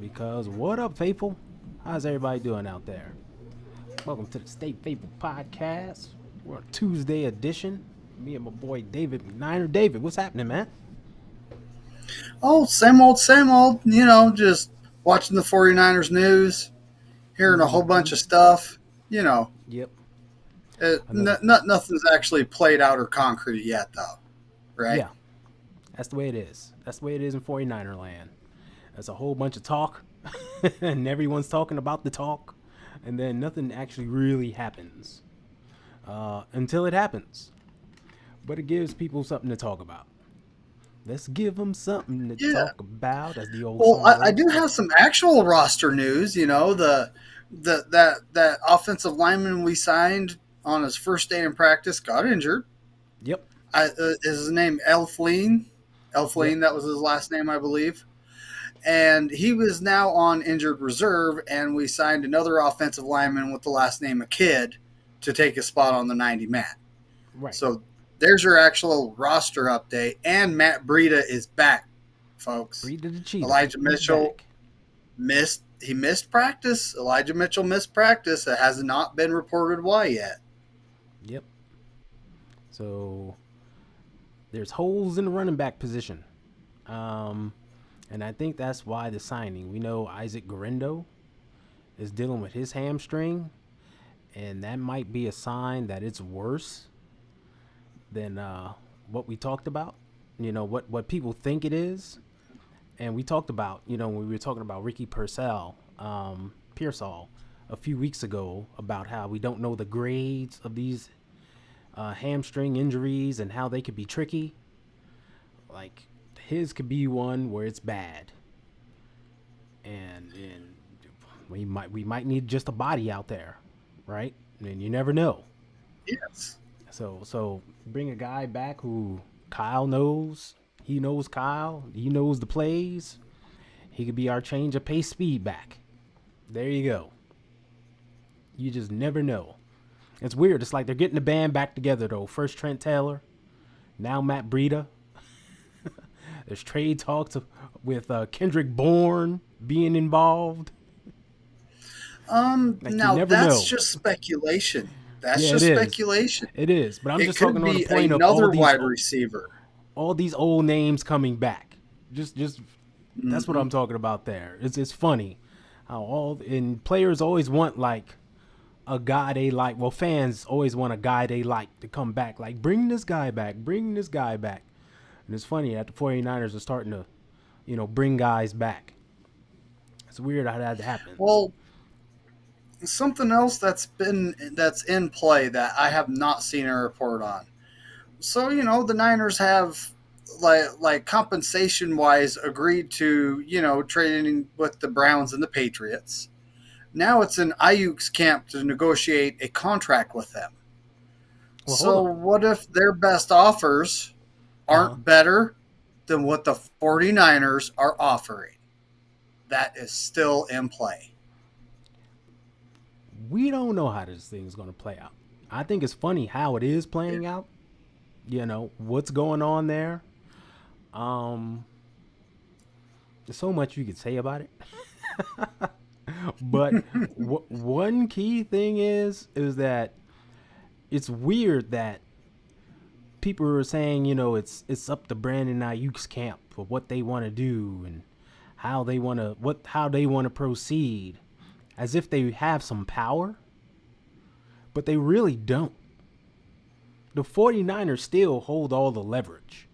Because what up, faithful? How's everybody doing out there? Welcome to the Stay Faithful Podcast. We're on Tuesday edition. Me and my boy David McNiner. David, what's happening, man? Oh, same old, just watching the 49ers news, hearing a whole bunch of stuff. You know, Yep. Another. nothing's actually played out or concrete yet, though, right? Yeah, that's the way it is. That's the way it is in 49er land. There's a whole bunch of talk, and everyone's talking about the talk, and then nothing actually really happens until it happens. But it gives people something to talk about. Let's give them something to Yeah. talk about, as the old Well, song I goes. do have some actual roster news. That offensive lineman we signed on his first day in practice got injured. Yep, Is his name Elflein? yep. Elflein, that was his last name, I believe. And he was now on injured reserve, and we signed another offensive lineman with the last name of Kidd to take his spot on the 90 man. Right. So there's your actual roster update, and Matt Breida is back, folks. Breida the cheetah. Elijah He's Mitchell back. missed practice. Elijah Mitchell missed practice. It has not been reported why yet. Yep. So there's holes in the running back position. And I think that's why the signing. We know Isaac Guerendo is dealing with his hamstring, and that might be a sign that it's worse than what we talked about. What people think it is. And we talked about, when we were talking about Ricky Pearsall a few weeks ago about how we don't know the grades of these hamstring injuries and how they could be tricky. Like his could be one where it's bad, and we might need just a body out there, right? And you never know. Yes. So bring a guy back who Kyle knows. He knows Kyle. He knows the plays. He could be our change of pace speed back. There you go. You just never know. It's weird. It's like they're getting the band back together, though. First Trent Taylor, now Matt Breida. There's trade talks with Kendrick Bourne being involved. Like, Now that's know. just speculation. That's Yeah, just it is. speculation. It is, but I'm It just could talking on the be point of another wide receiver. all these old names coming back. Just that's what I'm talking about there. It's funny how players always want like a guy they like. Well, fans always want a guy they like to come back. Like, bring this guy back. Bring this guy back. And it's funny that the 49ers are starting to, bring guys back. It's weird how that happens. Well, something else that's in play that I have not seen a report on. So, the Niners have like compensation wise agreed to, trading with the Browns and the Patriots. Now it's in Aiyuk's camp to negotiate a contract with them. Well, So what if their best offers aren't better than what the 49ers are offering? That is still in play. we don't know how this thing is going to play out. I think it's funny how it is playing out. What's going on there. There's so much you could say about it. But one key thing is that it's weird that people are saying, it's up to Brandon Aiyuk's camp for what they want to do and how they want to proceed, as if they have some power, but they really don't. The 49ers still hold all the leverage.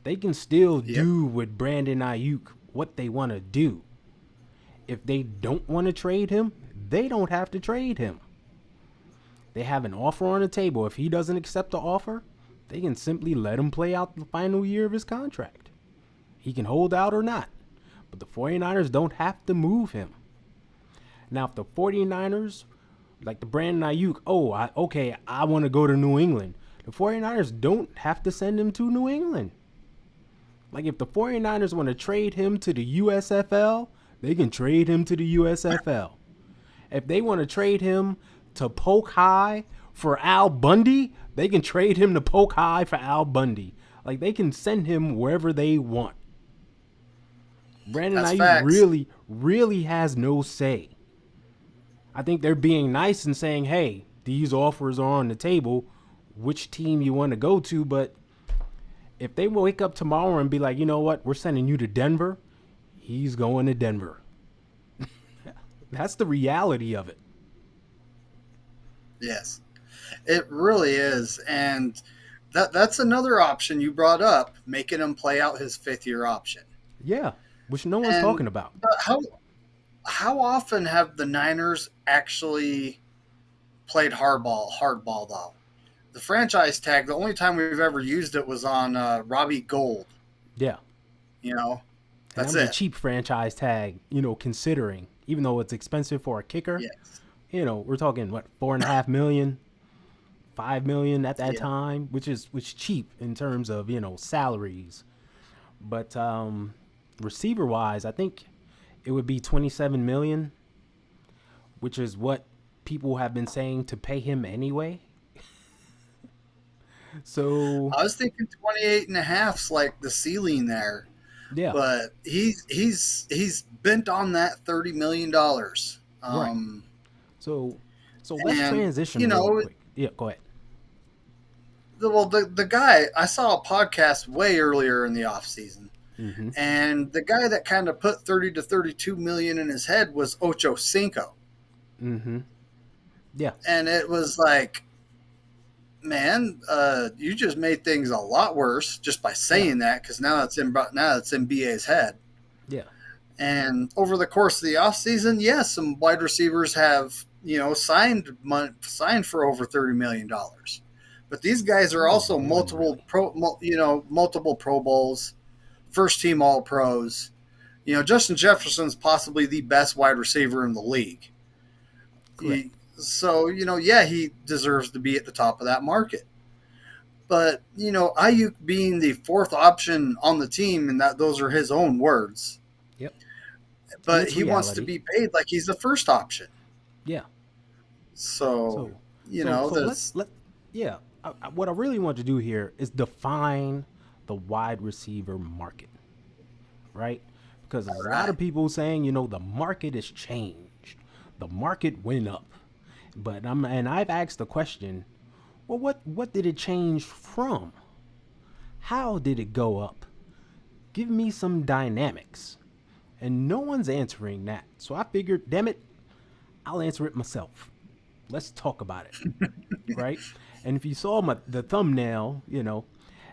They can still do with Brandon Aiyuk what they want to do. If they don't want to trade him, they don't have to trade him. They have an offer on the table. If he doesn't accept the offer, they can simply let him play out the final year of his contract. He can hold out or not. But the 49ers don't have to move him. Now, if the 49ers, like the Brandon Aiyuk, I want to go to New England. The 49ers don't have to send him to New England. Like, if the 49ers want to trade him to the USFL, they can trade him to the USFL. If they want to trade him to Polk High for Al Bundy, they can trade him to Polk High for Al Bundy. Like, they can send him wherever they want. Brandon That's Aiyuk facts. really has no say. I think they're being nice and saying, "Hey, these offers are on the table. Which team you want to go to?" But if they wake up tomorrow and be like, "You know what? We're sending you to Denver," he's going to Denver. That's the reality of it. Yes, it really is, and that's another option you brought up, making him play out his 5th year option. Yeah, which no one's And talking about. but how often have the Niners actually played hardball though? The franchise tag, the only time we've ever used it was on Robbie Gold. Yeah, You know, and that that's was a it. cheap franchise tag. Considering even though it's expensive for a kicker, Yes. we're talking what 4.5 million, 5 million at that Yeah. time, which cheap in terms of salaries. But receiver wise, I think it would be 27 million, which is what people have been saying to pay him anyway. So I was thinking 28 and a half's like the ceiling there, yeah, but he's bent on that $30 million. right. So let's And transition real quick. Yeah, go ahead. the guy, I saw a podcast way earlier in the off season, Mm-hmm. and the guy that kind of put 30 to 32 million in his head was Ocho Cinco, Mm-hmm. Yeah. and it was like, man, you just made things a lot worse just by Yeah. saying that, because now it's in BA's head. Yeah. And over the course of the offseason, yes, some wide receivers have, signed for over $30 million. But these guys are Not also one really. multiple Pro Bowls, first team All Pros. Justin Jefferson's possibly the best wide receiver in the league. Correct. So, yeah, he deserves to be at the top of that market. But, Ayuk being the fourth option on the team, and that those are his own words, Yep. And but it's he wants to reality. be paid like he's the first option. Yeah. So, So so that's yeah. What I really want to do here is define the wide receiver market, right? Because there's all a lot right. of people saying, the market has changed. The market went up. But I've asked the question, well, what did it change from? How did it go up? Give me some dynamics. And no one's answering that. So I figured, damn it, I'll answer it myself. Let's talk about it, right? And if you saw the thumbnail,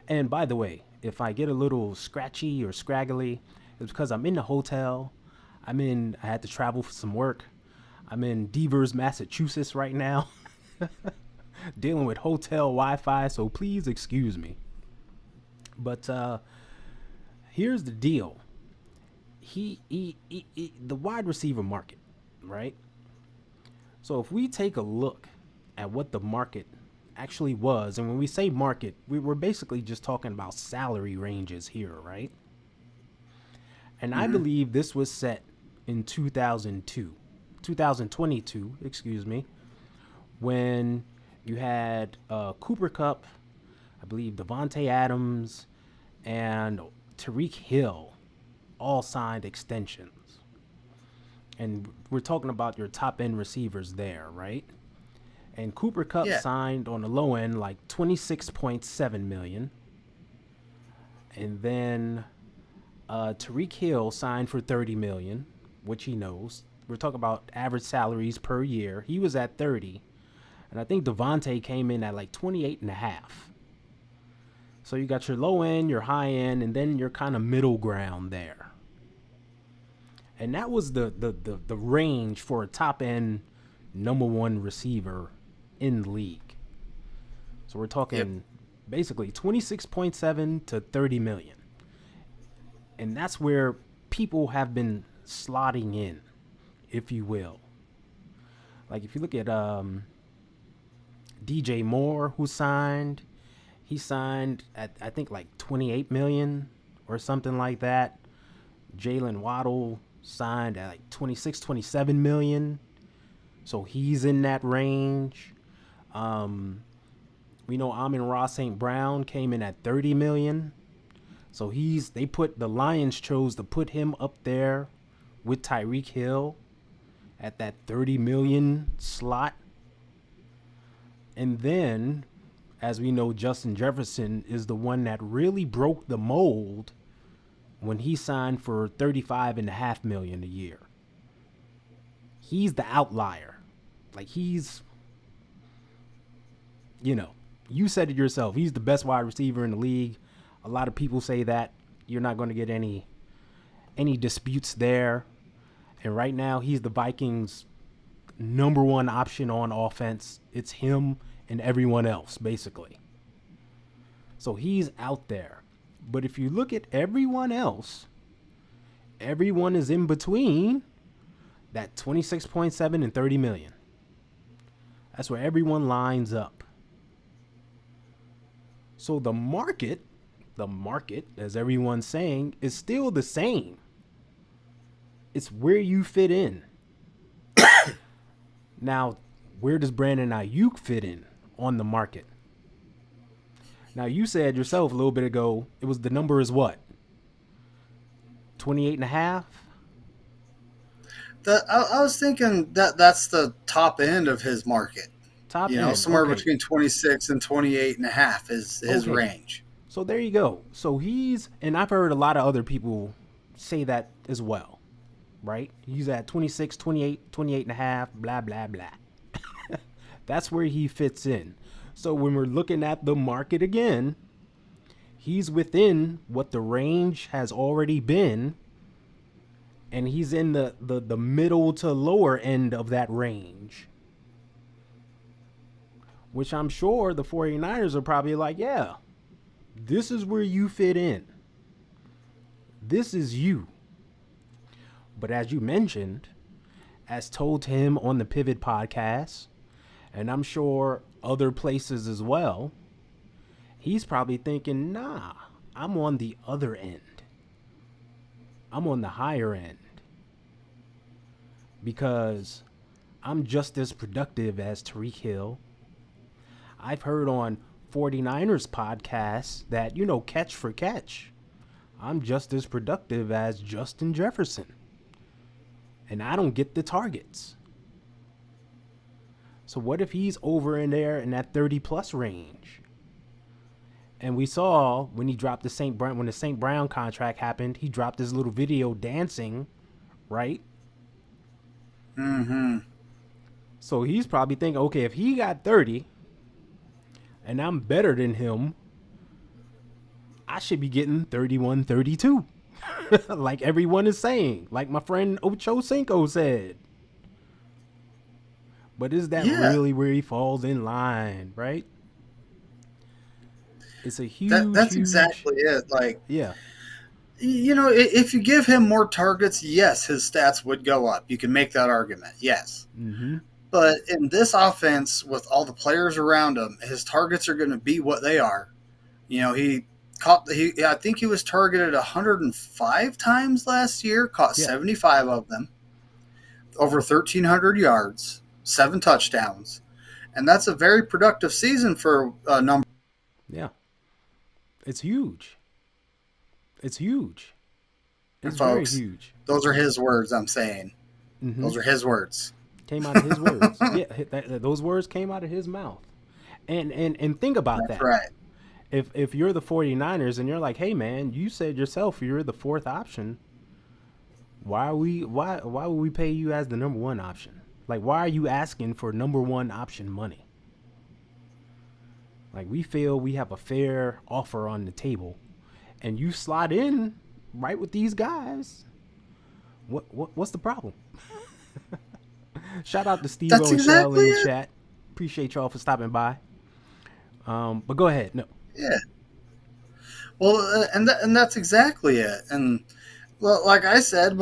and by the way, if I get a little scratchy or scraggly, it's because I'm in the hotel. I had to travel for some work. I'm in Devers, Massachusetts right now, dealing with hotel Wi-Fi. So please excuse me. But here's the deal. The wide receiver market, right? So if we take a look at what the market actually was, and when we say market, we're basically just talking about salary ranges here, right? And I Mm-hmm. believe this was set in 2022, excuse me, when you had Cooper Cup, I believe Devontae Adams, and Tariq Hill all signed extensions. And we're talking about your top end receivers there, right? And Cooper Cup Yeah. signed on the low end like 26.7 million. And then Tariq Hill signed for 30 million, which he knows. We're talking about average salaries per year. He was at 30. And I think Devontae came in at like 28 and a half. So you got your low end, your high end, and then your kind of middle ground there. And that was the range for a top end number one receiver in the league. So we're Yep. talking basically 26.7 to 30 million. And that's where people have been slotting in, if you will. Like if you look at DJ Moore, who signed, he signed at I think like 28 million or something like that. Jalen Waddle signed at like 26, 27 million. So he's in that range. We know Amon Ross St. Brown came in at 30 million. So the Lions chose to put him up there with Tyreek Hill at that 30 million slot. And then, as we know, Justin Jefferson is the one that really broke the mold when he signed for 35.5 million a year. He's the outlier. Like you said it yourself. He's the best wide receiver in the league. A lot of people say that. You're not going to get any disputes there. And right now, he's the Vikings' number one option on offense. It's him and everyone else, basically. So he's out there. But if you look at everyone else, everyone is in between that 26.7 and 30 million. That's where everyone lines up. So the market, as everyone's saying, is still the same. It's where you fit in. Now, where does Brandon Aiyuk fit in on the market? Now, you said yourself a little bit ago, the number is what? 28 and a half? I was thinking that's the top end of his market. Top end. Somewhere okay. between 26 and 28 and a half is his range. So there you go. So and I've heard a lot of other people say that as well, right? He's at 26, 28, 28 and a half, blah, blah, blah. That's where he fits in. So when we're looking at the market again, he's within what the range has already been, and he's in the middle to lower end of that range, which I'm sure the 49ers are probably like, yeah, this is where you fit in. This is you. But as you mentioned, as told to him on the Pivot podcast, and I'm sure other places as well, he's probably thinking, nah, I'm on the other end. I'm on the higher end. Because I'm just as productive as Tyreek Hill. I've heard on 49ers podcasts that, catch for catch, I'm just as productive as Justin Jefferson. And I don't get the targets. So what if he's over in there in that 30-plus range? And we saw when he dropped when the St. Brown contract happened, he dropped his little video dancing, right? Mm-hmm. So he's probably thinking, okay, if he got 30 and I'm better than him, I should be getting 31, 32. Like everyone is saying, like my friend Ocho Cinco said. But is that really where he falls in line, right? It's a huge. That's exactly it. Like, yeah. If you give him more targets, yes, his stats would go up. You can make that argument, yes. Mm-hmm. But in this offense, with all the players around him, his targets are going to be what they are. I think he was targeted 105 times last year, caught 75 of them, over 1,300 yards, 7 touchdowns. And that's a very productive season for a number. Yeah. It's huge. It's huge. It's folks, very huge. Those are his words, I'm saying. Mm-hmm. Those are his words. Came out of his words. Yeah, those words came out of his mouth. And think about That's that. Right. If you're the 49ers and you're like, hey, man, you said yourself you're the fourth option. Why would we pay you as the number one option? Like, why are you asking for number one option money? Like, we feel we have a fair offer on the table, and you slot in right with these guys. What's the problem? Shout out to Steve O and Shell in the chat. Appreciate y'all for stopping by. But go ahead. No. Yeah. Well, and that's exactly it. And well, like I said,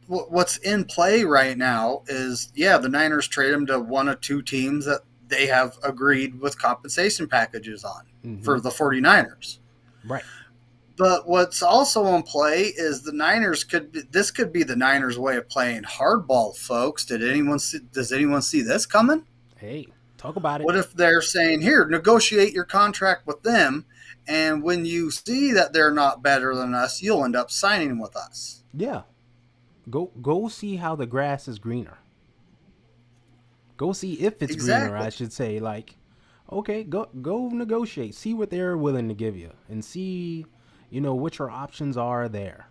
what's in play right now is, the Niners trade him to one of two teams that they have agreed with compensation packages on for the 49ers. Right. But what's also in play is the Niners could be the Niners' way of playing hardball, folks. Does anyone see this coming? Hey, talk about it. What if they're saying, here, negotiate your contract with them, And when you see that they're not better than us, you'll end up signing with us. Yeah. Go see how the grass is greener. Go see if it's greener, Exactly. I should say. Like, okay, go negotiate. See what they're willing to give you, and see, what your options are there.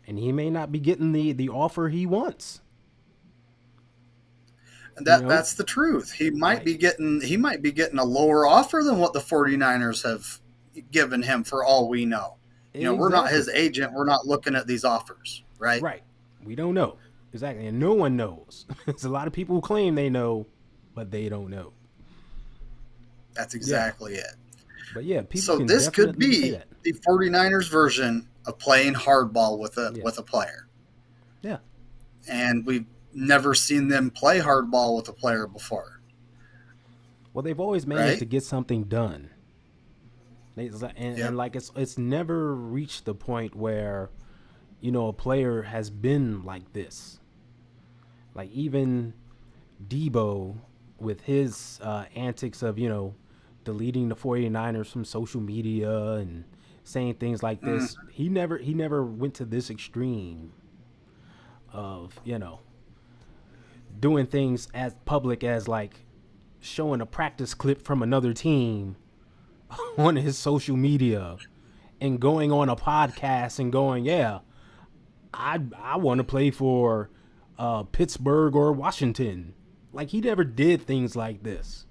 And he may not be getting the offer he wants. And You that know, that's the truth. like He might be getting a lower offer than what the 49ers have given him for all we know. We're not his exactly agent. We're not looking at these offers, right? right. We don't know exactly, and no one knows. There's a lot of people who claim they know, but they don't know. That's Yeah, exactly it. but yeah, people So can this could definitely say be that. the 49ers version of playing hardball with a Yeah, with a player. yeah. And we've never seen them play hardball with a player before, Well, they've always managed right? to get something done. And Yep. like it's never reached the point where a player has been like this. Like even Debo with his antics of deleting the 49ers from social media and saying things like Mm, this, he never went to this extreme of doing things as public as like showing a practice clip from another team on his social media and going on a podcast and going, yeah, I want to play for Pittsburgh or Washington. Like he never did things like this.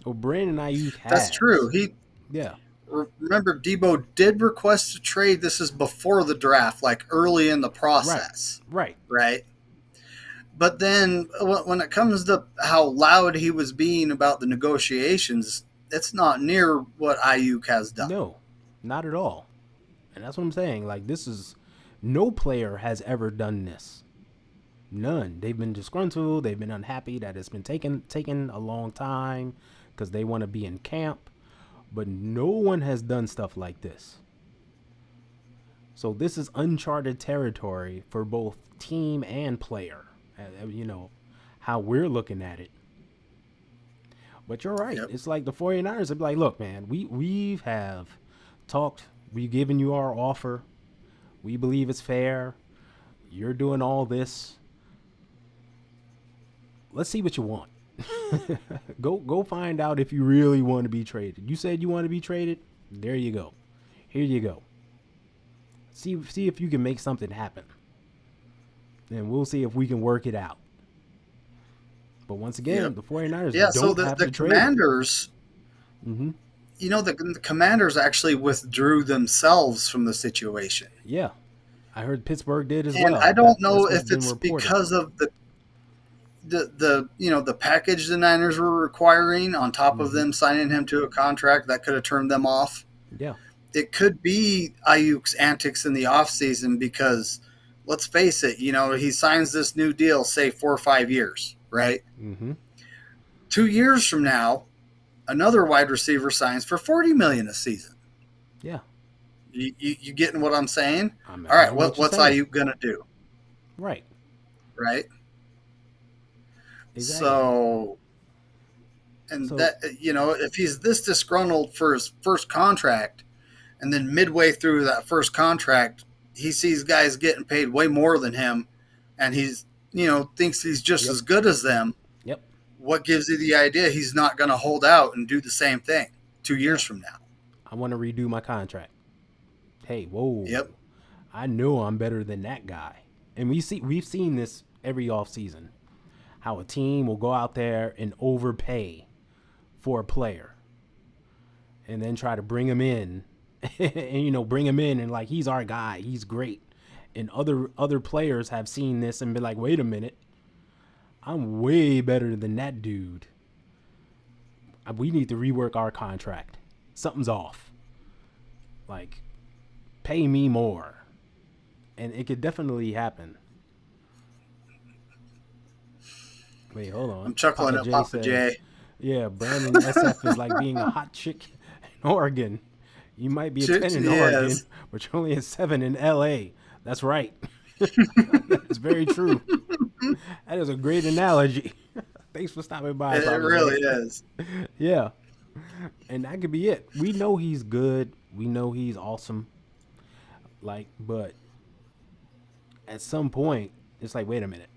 Well, Brandon Aiyuk that's true. has. He Yeah. Remember Debo did request a trade. This is before the draft, like early in the Right. process, Right. right? But then when it comes to how loud he was being about the negotiations, it's not near what Ayuk has done. No, not at all. And that's what I'm saying. Like this is no player has ever done this. None. They've been disgruntled. They've been unhappy that it's been taken a long time because they want to be in camp. But no one has done stuff like this. So this is uncharted territory for both team and player. How we're looking at it. But you're right. Yep. It's like the 49ers are like, look, man, we have talked. We've given you our offer. We believe it's fair. You're doing all this. Let's see what you want. Go find out if you really want to be traded. You said you want to be traded. There you go. Here you go. See if you can make something happen. And we'll see if we can work it out. But once again, Yep. the 49ers Yeah. So don't the have the to trade him. Commanders, Mm-hmm. the Commanders actually withdrew themselves from the situation, Yeah. I heard Pittsburgh did as and well. I don't That's know what's if been it's reported. because of the package the Niners were requiring on top of Mm-hmm. them signing him to a contract that could have turned them off. Yeah. It could be Ayuk's antics in the offseason because let's face it, he signs this new deal, say 4 or 5 years, right? Mm-hmm. 2 years from now, another wide receiver signs for $40 million a season. Yeah. You getting what I'm saying? I'm All right, getting what you're what's saying. Ayuk gonna do, Right. right? Exactly. So, and So that if he's this disgruntled for his first contract, and then midway through that first contract, he sees guys getting paid way more than him, and he's thinks he's just yep. as good as them. Yep. What gives you the idea he's not going to hold out and do the same thing 2 years Yeah. from now? I want to redo my contract. Hey, whoa. Yep. I know I'm better than that guy. And we've seen this every offseason. How a team will go out there and overpay for a player and then try to bring him in and bring him in and like he's our guy, he's great. And other players have seen this and been like, wait a minute, I'm way better than that dude. We need to rework our contract. Something's off. Like, pay me more. And it could definitely happen. Wait, hold on. I'm chuckling Papa at J Papa says, J. yeah, Brandon SF is like being a hot chick in Oregon. You might be a 10 in Oregon, Yes. but you're only a 7 in LA. That's right. That's very true. That is a great analogy. Thanks for stopping by, It Papa really J. is. Yeah. And that could be it. We know he's good. We know he's awesome. Like, but at some point, it's like, wait a minute.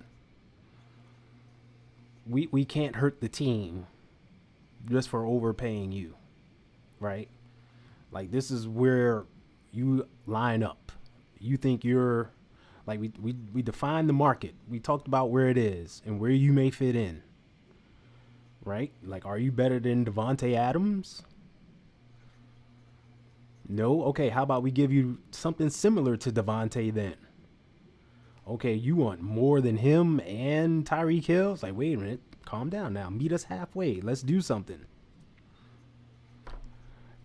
We can't hurt the team just for overpaying you, right? Like, this is where you line up. You think you're like we define the market. We talked about where it is and where you may fit in, right? Like, are you better than Devonte Adams? No. Okay, how about we give you something similar to Devonte then? Okay, you want more than him and Tyreek Hill? It's like, wait a minute, calm down now. Meet us halfway. Let's do something.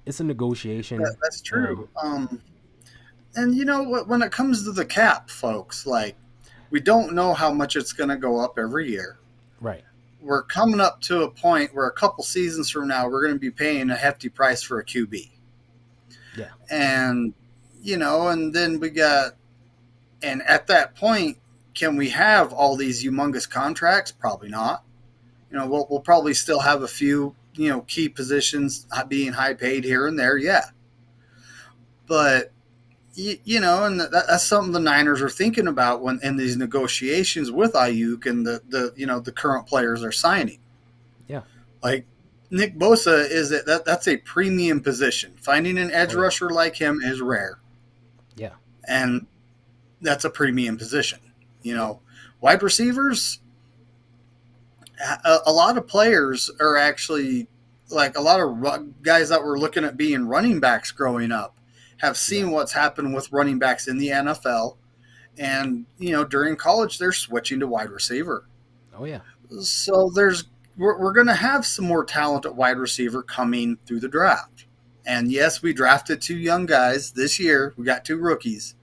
It's a negotiation. That's true. And when it comes to the cap, folks, like we don't know how much it's going to go up every year. Right. We're coming up to a point where a couple seasons from now, we're going to be paying a hefty price for a QB. Yeah. And, and then and at that point, can we have all these humongous contracts? Probably not. We'll probably still have a few, key positions being high paid here and there. Yeah. But, and that's something the Niners are thinking about when in these negotiations with Aiyuk and the current players are signing. Yeah. Like Nick Bosa that's a premium position. Finding an edge rusher like him is rare. Yeah. And that's a premium position. Wide receivers, a lot of players are actually like a lot of guys that were looking at being running backs growing up have seen what's happened with running backs in the NFL. And, during college, they're switching to wide receiver. Oh, yeah. So we're going to have some more talent at wide receiver coming through the draft. And yes, we drafted 2 young guys this year. We got 2 rookies.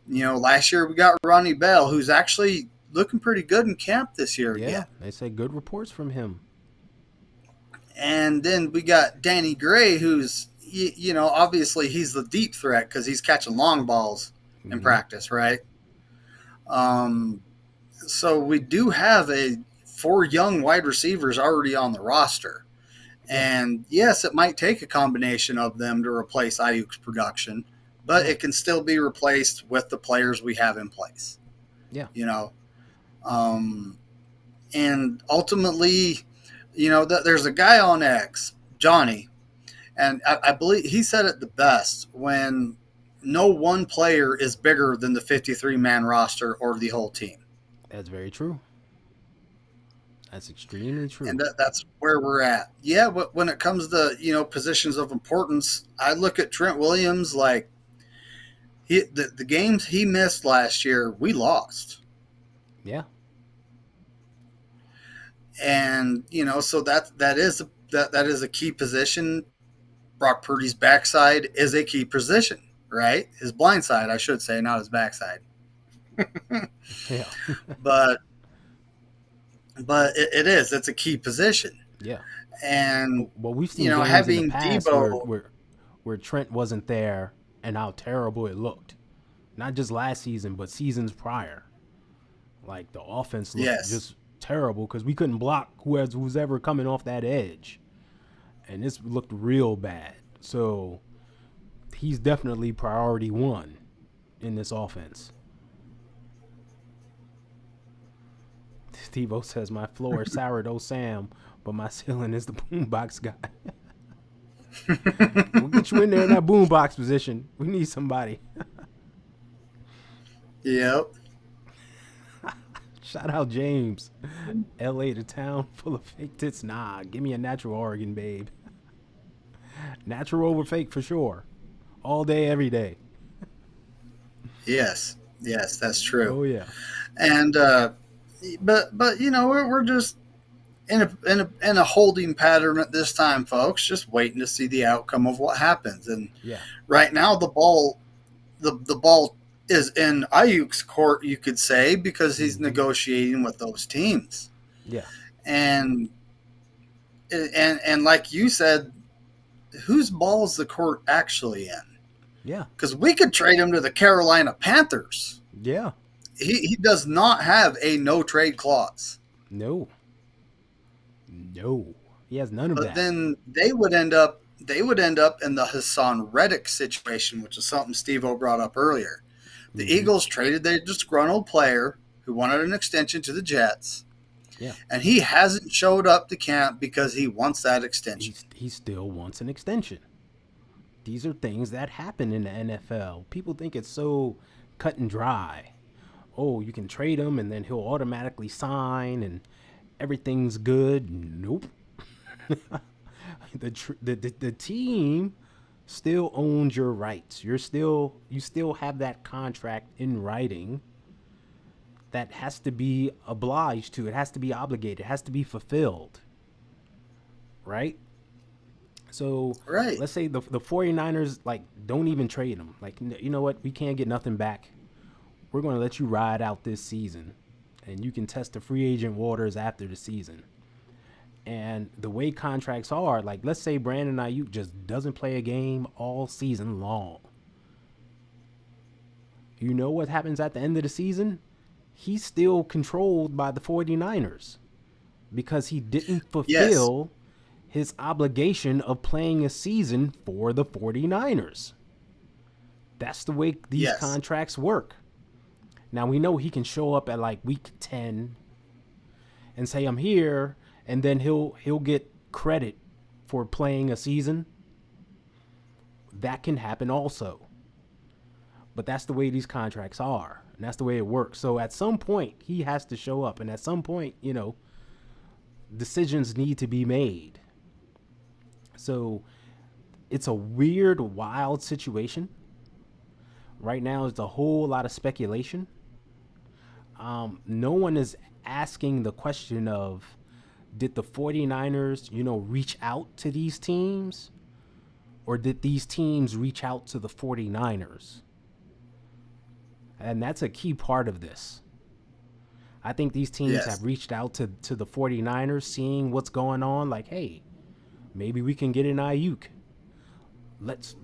Last year we got Ronnie Bell, who's actually looking pretty good in camp this year. Yeah, they say good reports from him. And then we got Danny Gray, who's, obviously he's the deep threat because he's catching long balls in practice, right? So we do have 4 young wide receivers already on the roster. And yes, it might take a combination of them to replace Aiyuk's production, but it can still be replaced with the players we have in place. Yeah. And ultimately, there's a guy on X, Johnny, and I believe he said it the best when no one player is bigger than the 53-man roster or the whole team. That's very true. That's extremely true. And that's where we're at. Yeah, but when it comes to, positions of importance, I look at Trent Williams like the games he missed last year, we lost. Yeah. And, so that is a key position. Brock Purdy's backside is a key position, right? His blind side, I should say, not his backside. Yeah. But it's a key position. Yeah. And we've seen games having in the past Debo where Trent wasn't there and how terrible it looked. Not just last season, but seasons prior. Like the offense looked just terrible because we couldn't block who's ever coming off that edge. And this looked real bad. So he's definitely priority 1 in this offense. Steve-O says, my floor is sourdough Sam, but my ceiling is the boombox guy. We'll get you in there in that boombox position. We need somebody. Yep. Shout out James. LA to town full of fake tits. Nah, give me a natural Oregon, babe. Natural over fake for sure. All day, every day. Yes, that's true. Oh yeah. And but we're just in a holding pattern at this time, folks. Just waiting to see the outcome of what happens. And right now the ball is in Aiyuk's court, you could say, because he's negotiating with those teams. Yeah. And like you said, whose ball is the court actually in? Yeah. Because we could trade him to the Carolina Panthers. Yeah. He does not have a no trade clause. No. He has none of But that. then they would end up in the Hassan Reddick situation, which is something Steve-O brought up earlier. The Hmm. Eagles traded their disgruntled player who wanted an extension to the Jets, Yeah. and he hasn't showed up to camp because he wants that extension. He still wants an extension. These are things that happen in the NFL. People think it's so cut and dry. Oh, you can trade him and then he'll automatically sign and everything's good. Nope. The team still owns your rights. You still have that contract in writing that has to be obliged to. It has to be obligated. It has to be fulfilled. Right? So Right. let's say the 49ers like don't even trade him. Like, you know what? We can't get nothing back. We're going to let you ride out this season and you can test the free agent waters after the season. And the way contracts are, like let's say Brandon Aiyuk just doesn't play a game all season long. You know what happens at the end of the season? He's still controlled by the 49ers because he didn't Yes. fulfill his obligation of playing a season for the 49ers. That's the way these Yes. contracts work. Now we know he can show up at like week 10 and say I'm here and then he'll get credit for playing a season. That can happen also. But that's the way these contracts are. And that's the way it works. So at some point he has to show up and at some point, decisions need to be made. So it's a weird, wild situation. Right now, it's a whole lot of speculation. No one is asking the question of did the 49ers, reach out to these teams? Or did these teams reach out to the 49ers? And that's a key part of this. I think these teams Yes. have reached out to the 49ers, seeing what's going on. Like, hey, maybe we can get an Ayuk. Let's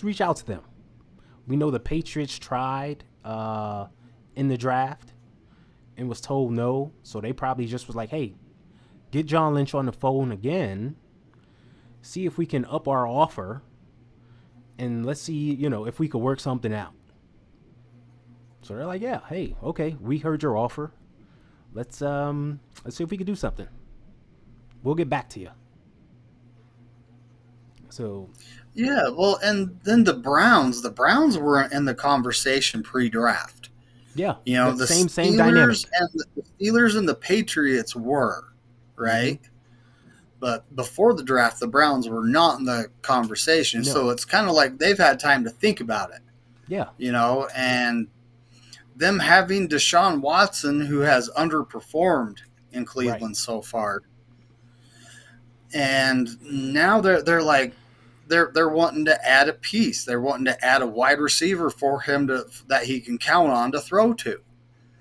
reach out to them. We know the Patriots tried in the draft and was told no, so they probably just was like, "Hey, get John Lynch on the phone again. See if we can up our offer, and let's see, if we could work something out." So they're like, "Yeah, hey, okay, we heard your offer. Let's see if we could do something. We'll get back to you." So Yeah, well, and then the Browns were in the conversation pre-draft. yeah, You know, the the same dynamic. Steelers and the Patriots were, Mm-hmm. right? But before the draft, the Browns were not in the conversation. No, So it's kind of like they've had time to think about it, yeah, and them having Deshaun Watson, who has underperformed in right, Cleveland so far, and now they're wanting to add a piece. They're wanting to add a wide receiver for him that he can count on to throw to.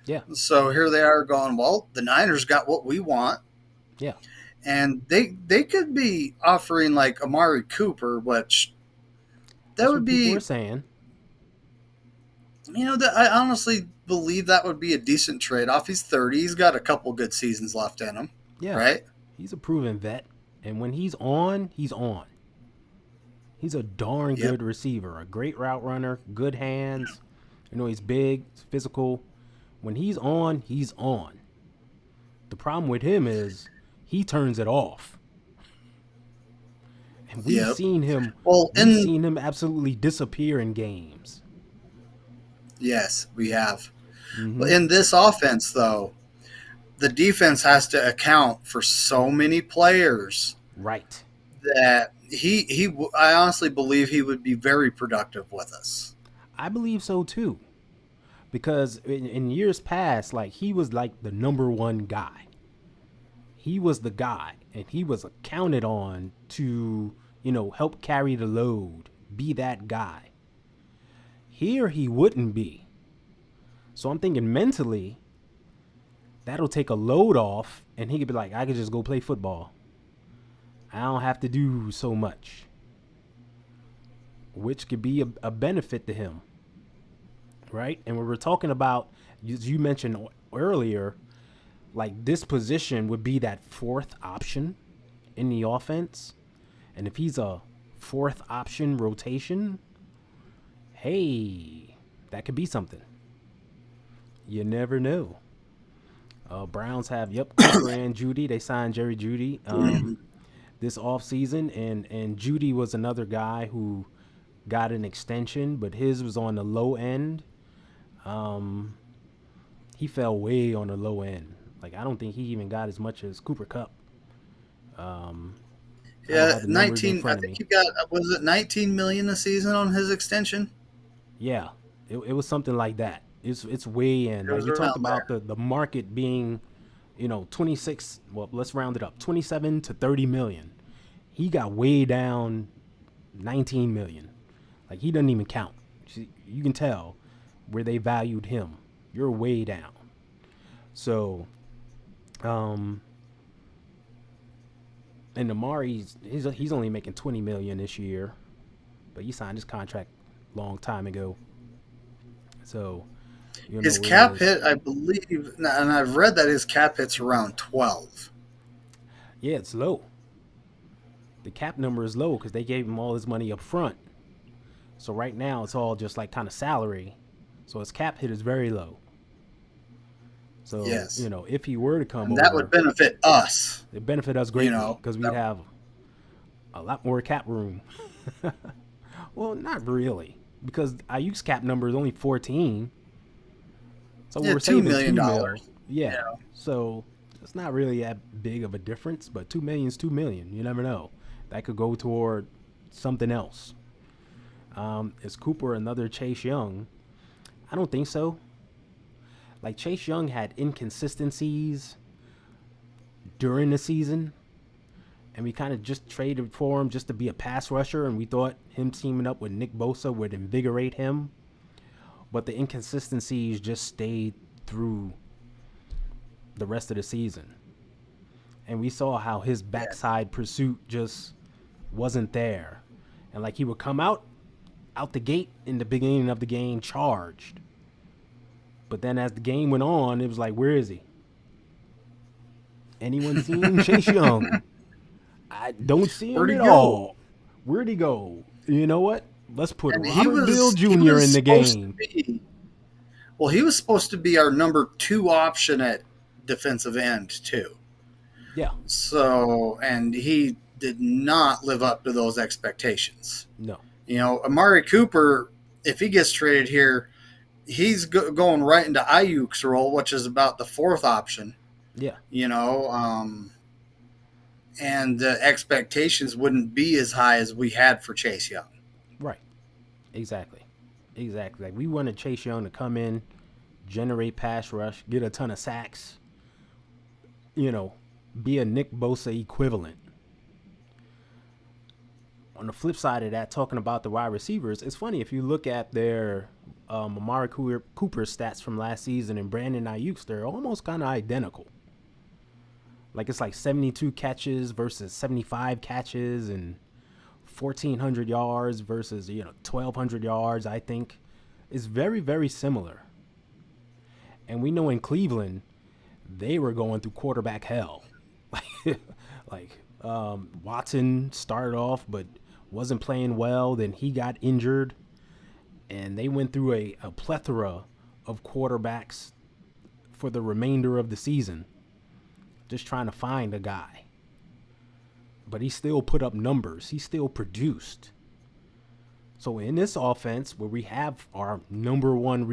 yeah, So here they are going, well, the Niners got what we want, yeah. and they could be offering like Amari Cooper, which that That's would what people be, are saying. that I honestly believe that would be a decent trade off. He's 30. He's got a couple good seasons left in him, Yeah, right? he's a proven vet, and when he's on, he's on. He's a darn Yep. good receiver, a great route runner, good hands. He's big, he's physical. When he's on, he's on. The problem with him is he turns it off. And Yep. Well, we've seen him absolutely disappear in games. yes, we have. Mm-hmm. But in this offense, though, the defense has to account for so many players Right. that I honestly believe he would be very productive with us. I believe so too. Because in years past, like he was like the number one guy. He was the guy, and he was counted on to, help carry the load, be that guy. Here he wouldn't be. So I'm thinking mentally, that'll take a load off, and he could be like, I could just go play football. I don't have to do so much, which could be a benefit to him, right? And when we're talking about, as you mentioned earlier, like this position would be that fourth option in the offense, and if he's a fourth option rotation, hey, that could be something. You never know. Browns have Cooper and Judy. They signed Jerry Judy this offseason, and Judy was another guy who got an extension, but his was on the low end. Um, he fell way on the low end. Like I don't think he even got as much as Cooper Cup. Um, I don't Yeah, have the numbers in 19. I front of think me. you got, was it 19 million a season on his extension? Yeah, it was something like that. It's way in. It Like was we talked around about there. the market being, 26. Well, let's round it up, 27 to 30 million. He got way down, 19 million. Like he doesn't even count. You can tell where they valued him. You're way down. So, um, and Amari's he's only making 20 million this year, but he signed his contract long time ago. So you know His what it cap is. hit, I believe, and I've read that his cap hit's around 12. Yeah, it's low. The cap number is low because they gave him all his money up front. So right now it's all just like kind of salary. So his cap hit is very low. So Yes. if he were to come And that would over, benefit us, it benefit us you greatly know. because we'd have a lot more cap room. Well, not really, because Ayuk's cap number is only 14, so Yeah, we're $2 saving million. 2 mil. You Yeah, know. so it's not really that big of a difference, but 2 million is 2 million. You never know. That could go toward something else. Is Cooper another Chase Young? I don't think so. Like Chase Young had inconsistencies during the season, and we kind of just traded for him just to be a pass rusher, and we thought him teaming up with Nick Bosa would invigorate him. But the inconsistencies just stayed through the rest of the season. And we saw how his Yeah. backside pursuit just wasn't there. And like he would come out the gate in the beginning of the game charged. But then as the game went on, it was like, where is he? Anyone seen Chase Young? I don't see him Where'd he at go? all. Where'd he go? You know what? Let's put And Robert Bill he Jr. was in the supposed to game. be well, he was supposed to be our number 2 option at defensive end too. Yeah. So, and he did not live up to those expectations. No. Amari Cooper, if he gets traded here, he's going right into Ayuk's role, which is about the 4th option. Yeah. You know, and the expectations wouldn't be as high as we had for Chase Young. Right. Exactly. Exactly. Like we wanted Chase Young to come in, generate pass rush, get a ton of sacks, you know, be a Nick Bosa equivalent. On the flip side of that, talking about the wide receivers, it's funny if you look at their Amari Cooper stats from last season and Brandon Aiyuk's, they're almost kind of identical. Like it's like 72 catches versus 75 catches and 1,400 yards versus 1,200 yards. I think is very very similar. And we know in Cleveland they were going through quarterback hell. Watson started off but wasn't playing well. Then he got injured, and they went through a plethora of quarterbacks for the remainder of the season, just trying to find a guy. But he still put up numbers. He still produced. So in this offense, where we have our number one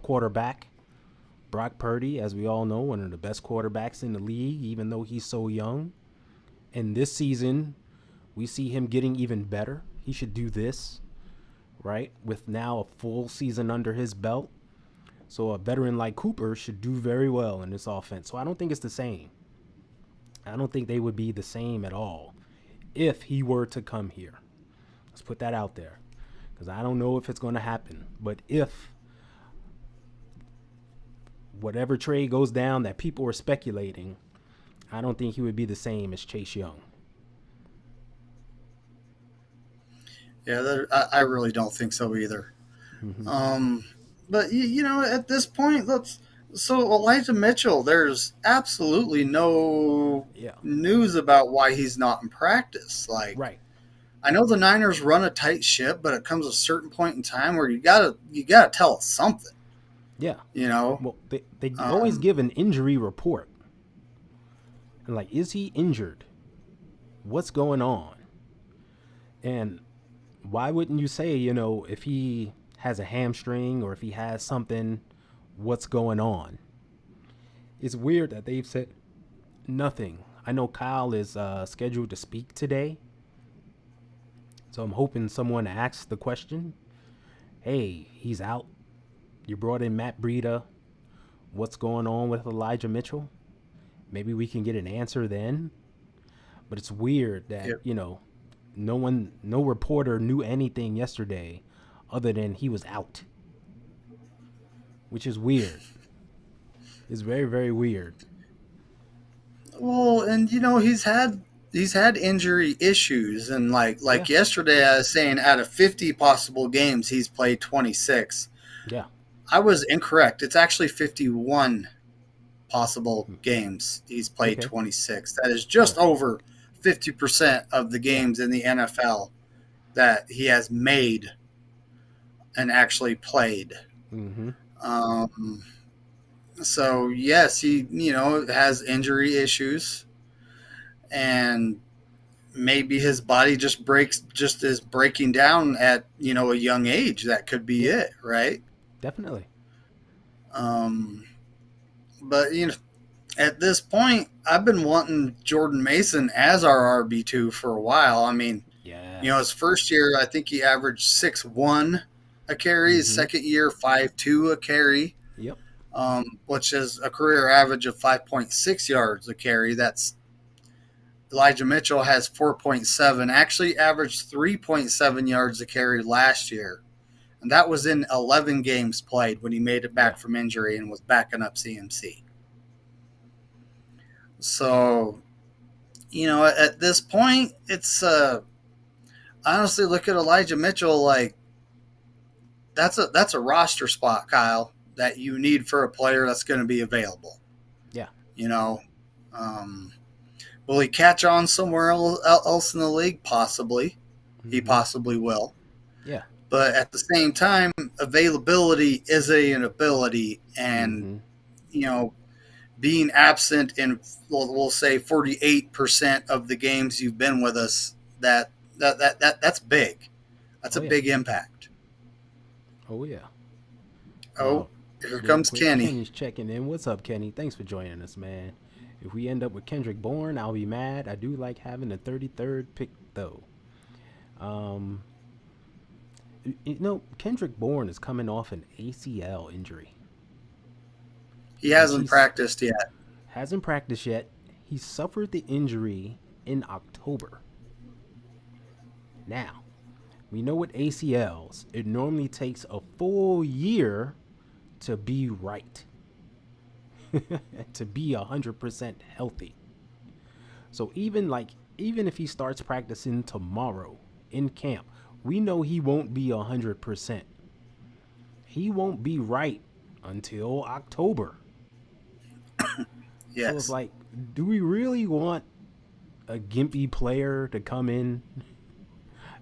quarterback, Brock Purdy, as we all know, one of the best quarterbacks in the league, even though he's so young. And this season, we see him getting even better. He should do this, right? With now a full season under his belt. So a veteran like Cooper should do very well in this offense. So I don't think it's the same. I don't think they would be the same at all if he were to come here. Let's put that out there, because I don't know if it's going to happen. But if whatever trade goes down that people are speculating, I don't think he would be the same as Chase Young. Yeah, I really don't think so either. Mm-hmm. But at this point, So Elijah Mitchell, there's absolutely no Yeah. news about why he's not in practice. Like, Right. I know the Niners run a tight ship, but it comes a certain point in time where you gotta tell us something. Yeah. You know, Well, they always um, give an injury report. And like, is he injured? What's going on? And why wouldn't you say, if he has a hamstring or if he has something, what's going on? It's weird that they've said nothing. I know Kyle is scheduled to speak today, so I'm hoping someone asks the question. Hey, he's out. You brought in Matt Breida. What's going on with Elijah Mitchell? Maybe we can get an answer then. But it's weird that, yeah. no reporter knew anything yesterday other than he was out, which is weird. It's very, very weird. Well, and he's had injury issues, and Yeah. like yesterday, I was saying out of 50 possible games, he's played 26. Yeah. I was incorrect. It's actually 51 possible games. He's played Okay. 26. That is Yeah. just over 50% of the Yeah. games in the NFL that he has made and actually played. Mm-hmm. Um, so yes, he has injury issues, and maybe his body just is breaking down at a young age. That could be Yeah. it, right? Definitely. Um, but at this point, I've been wanting Jordan Mason as our RB2 for a while. I mean, his Yes. first year, I think he averaged 6'1" a carry. His Mm-hmm. second year, 5'2" a carry, Yep. which is a career average of 5.6 yards a carry. That's Elijah Mitchell has 4.7, actually averaged 3.7 yards a carry last year. And that was in 11 games played when he made it Yeah. back from injury and was backing up CMC. So, at this point, it's honestly look at Elijah Mitchell like that's a roster spot, Kyle, that you need for a player that's going to be available. Yeah. You know, um, will he catch on somewhere else in the league? Possibly, he Mm-hmm. possibly will. Yeah. But at the same time, availability is an ability, and Mm-hmm. you know, being absent in we'll say 48% of the games you've been with us, that's big. That's Oh a yeah. big impact. Oh yeah. Oh, Well, here real comes quick, Kenny. Kenny's checking in. What's up, Kenny? Thanks for joining us, man. If we end up with Kendrick Bourne, I'll be mad. I do like having the 33rd pick, though. Um, Kendrick Bourne is coming off an ACL injury, He which hasn't practiced yet. hasn't practiced yet. He suffered the injury in October. Now, we know with ACLs, it normally takes a full year to be right, to be 100% healthy. So even if he starts practicing tomorrow in camp, we know he won't be 100%. He won't be right until October. So it's Yes. like, do we really want a gimpy player to come in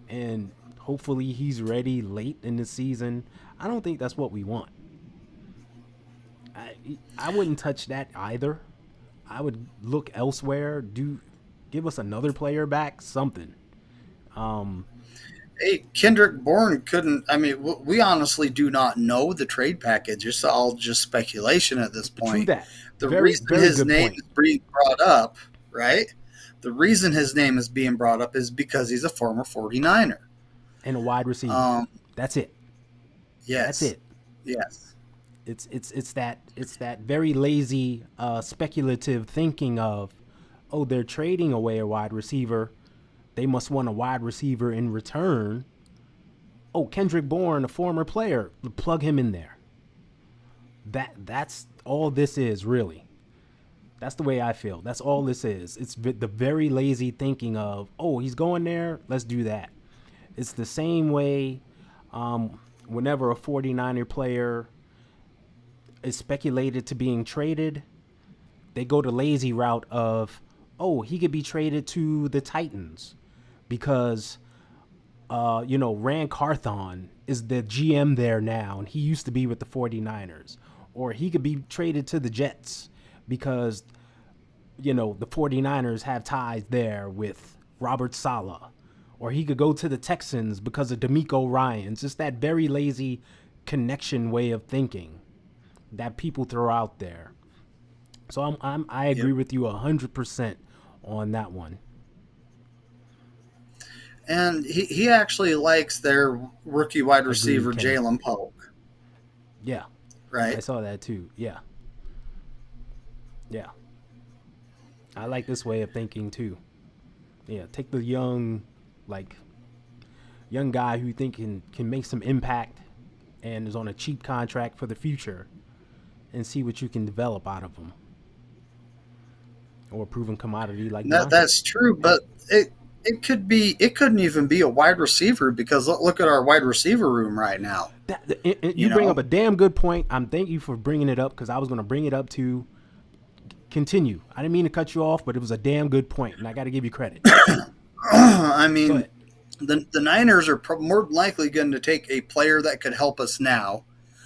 and hopefully he's ready late in the season? I don't think that's what we want. I wouldn't touch that either. I would look elsewhere. Give us another player back, something. Um, Hey, Kendrick Bourne couldn't. I mean, we honestly do not know the trade package. It's all just speculation at this True point. that. The Very, reason very his good name point. is being brought up, right? The reason his name is being brought up is because he's a former 49er. And a wide receiver. Um, That's it. That's yes, it. yes, It's that very lazy, speculative thinking of, oh, they're trading away a wide receiver. They must want a wide receiver in return. Oh, Kendrick Bourne, a former player, plug him in there. That's all this is really. That's the way I feel. That's all this is. It's the very lazy thinking of, oh, he's going there, let's do that. It's the same way whenever a 49er player is speculated to being traded, they go the lazy route of, oh, he could be traded to the Titans because, Rand Carthon is the GM there now, and he used to be with the 49ers. Or he could be traded to the Jets because, the 49ers have ties there with Robert Saleh. Or he could go to the Texans because of D'Amico Ryans. Just that very lazy connection way of thinking that people throw out there. So I agree with you 100% on that one. And he actually likes their rookie wide receiver, Jalen Polk. Yeah. Right? I saw that too. Yeah. Yeah. I like this way of thinking too. Yeah, take the young guy who you think can make some impact and is on a cheap contract for the future and see what you can develop out of him. Or a proven commodity like that. That's true, but it couldn't even be a wide receiver because look at our wide receiver room right now. You bring up a damn good point. I'm thank you for bringing it up because I was going to bring it up to continue. I didn't mean to cut you off, but it was a damn good point, and I got to give you credit. I mean, the Niners are more likely going to take a player that could help us now.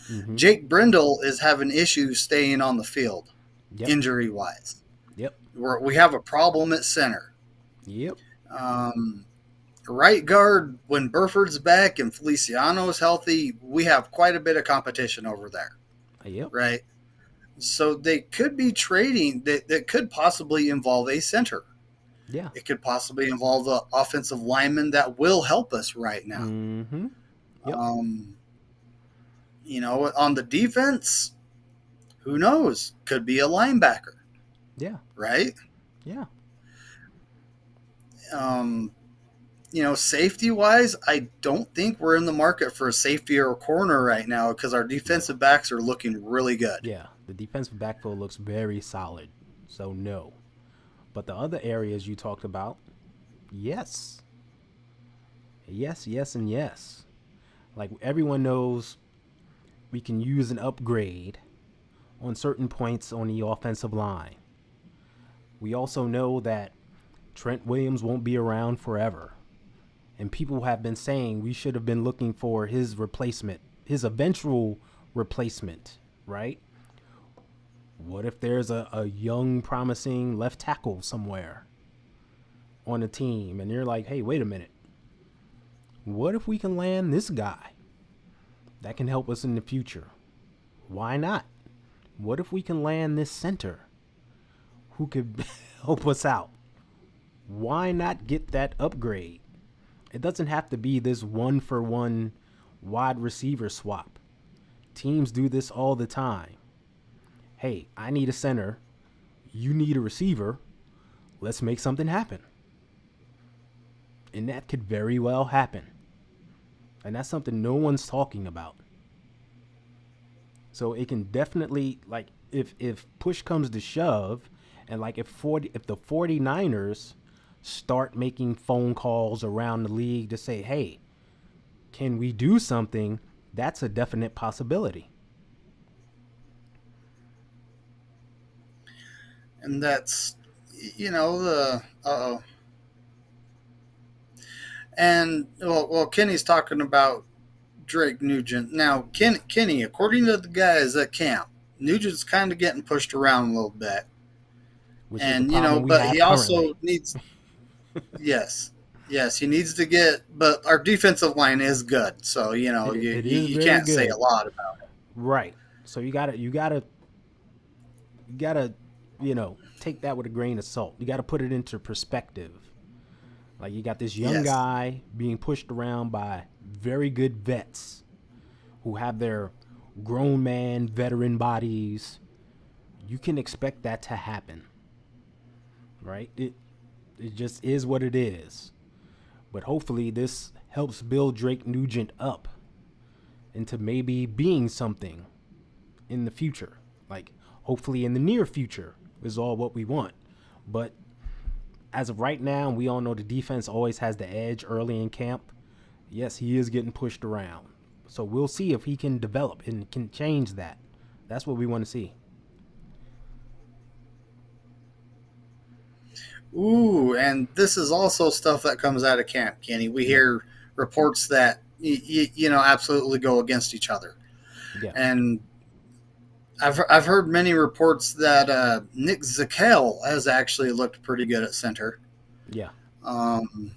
Mm-hmm. Jake Brindle is having issues staying on the field, injury-wise. Yep. We have a problem at center. Yep. Right guard, when Burford's back and Feliciano is healthy, we have quite a bit of competition over there. Yep. Right? So they could be trading that could possibly involve a center. Yeah. It could possibly involve the offensive lineman that will help us right now. Mm-hmm. Yep. On the defense, who knows? Could be a linebacker. Yeah. Right? Yeah. Safety wise, I don't think we're in the market for a safety or a corner right now because our defensive backs are looking really good. Yeah. The defensive backfield looks very solid. So no. But the other areas you talked about, yes. Yes, yes, and yes. Like everyone knows we can use an upgrade on certain points on the offensive line. We also know that Trent Williams won't be around forever. And people have been saying we should have been looking for his replacement, his eventual replacement, right? What if there's a young, promising left tackle somewhere on a team and you're like, hey, wait a minute. What if we can land this guy that can help us in the future? Why not? What if we can land this center who could help us out? Why not get that upgrade? It doesn't have to be this 1-for-1 wide receiver swap. Teams do this all the time. Hey, I need a center. You need a receiver. Let's make something happen. And that could very well happen. And that's something no one's talking about. So it can definitely, like, if push comes to shove, and like if the 49ers start making phone calls around the league to say, hey, can we do something? That's a definite possibility. And that's, the And well, Kenny's talking about Drake Nugent. Now, Kenny, according to the guys at camp, Nugent's kind of getting pushed around a little bit. And but he also needs. Yes, he needs to get. But our defensive line is good, so you can't say a lot about it. Right. So you gotta take that with a grain of salt. You gotta put it into perspective. Like you got this young guy being pushed around by very good vets who have their grown man veteran bodies. You can expect that to happen. Right? It just is what it is. But hopefully this helps build Drake Nugent up into maybe being something in the future. Like hopefully in the near future is all what we want. But as of right now, we all know the defense always has the edge early in camp. Yes, he is getting pushed around. So we'll see if he can develop and can change that. That's what we want to see. Ooh, and this is also stuff that comes out of camp, Kenny. We Yeah. hear reports that absolutely go against each other, Yeah. and I've heard many reports that Nick Zakel has actually looked pretty good at center. Yeah. Um,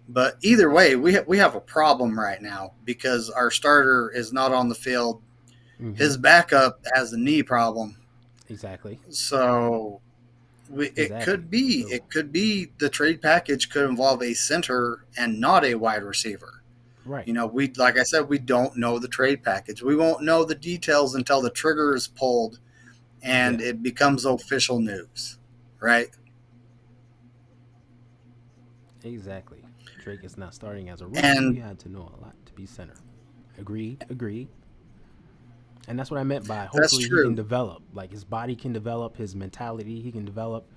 but either way, we have a problem right now because our starter is not on the field. Mm-hmm. His backup has a knee problem, Exactly. so Exactly. So it could be the trade package could involve a center and not a wide receiver. right. You know, we like I said, we don't know the trade package. We won't know the details until the trigger is pulled and Yeah. it becomes official news, right? Exactly. Drake is not starting as a rookie. You And had to know a lot to be center. Agreed. Agreed. And that's what I meant by that's hopefully he can true. develop. Like his body can develop, his mentality he can develop.